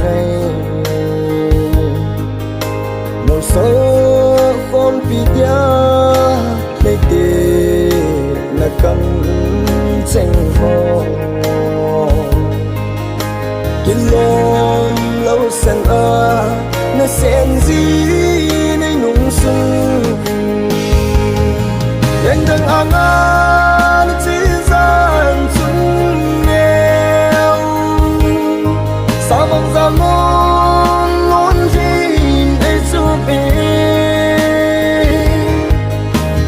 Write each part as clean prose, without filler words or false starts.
ngày màu sơ phong pi dia lấy tê là căng tranh ho kinh lon lâu sen na sen gì nay nung sung anh đang ăn ăn chỉ gian chung nghèo sao bằng ra mong muốn gì để giúp em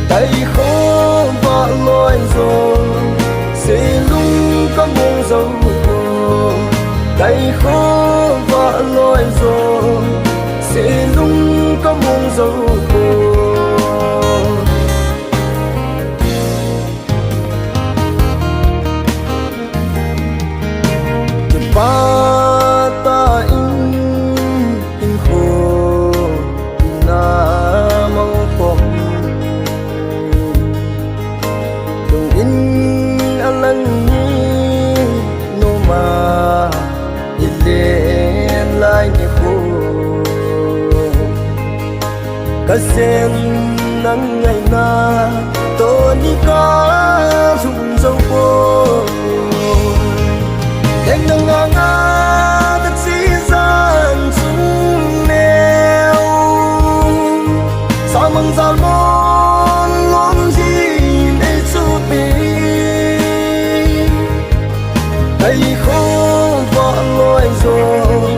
tay khó và lối rồi sẽ lung có mong dấu tay khó và lối rồi sẽ lung có mong dấu ta in khô na mau phong đừng in alang ni no ma ile lai ni khô ka sen nang ngày na to ni ka zum dâu cô anh đang ngã ngã thật dĩ gian chung neo sao mong ra món lón gì để giúp em tay khó vợ lối rồi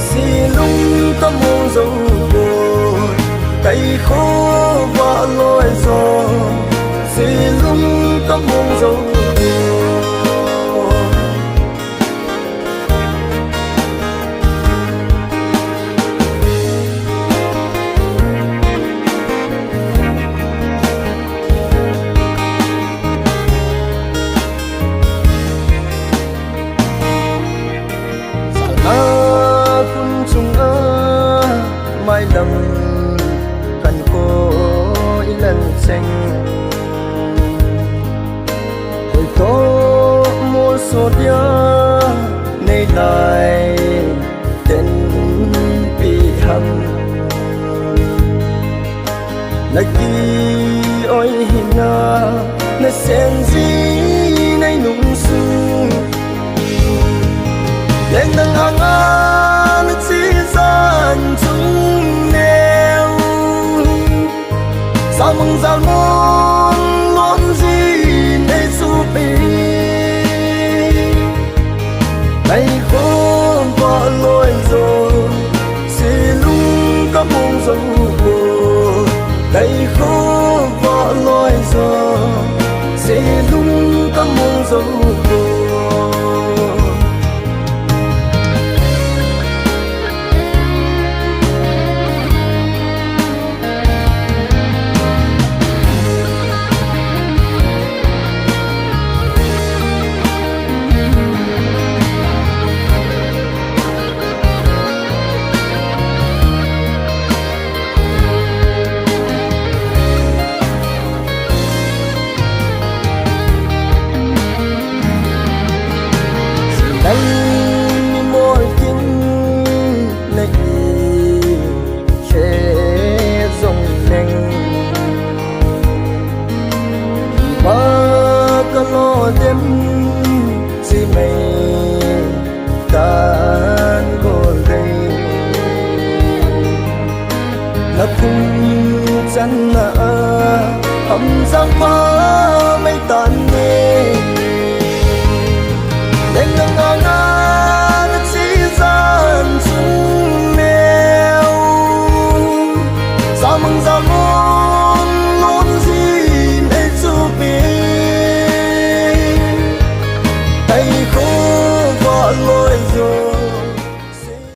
xì lung tâm hồn dấu bồi tay khó vợ lối rồi xì lung tâm hồn dấu mai lầm cần cô lần xanh hồi tố mua số dia nay lại tên bị hầm lại khi ôi na na sen gì nay nung sung anh đang hàng ăn chỉ gian chung sao mong ra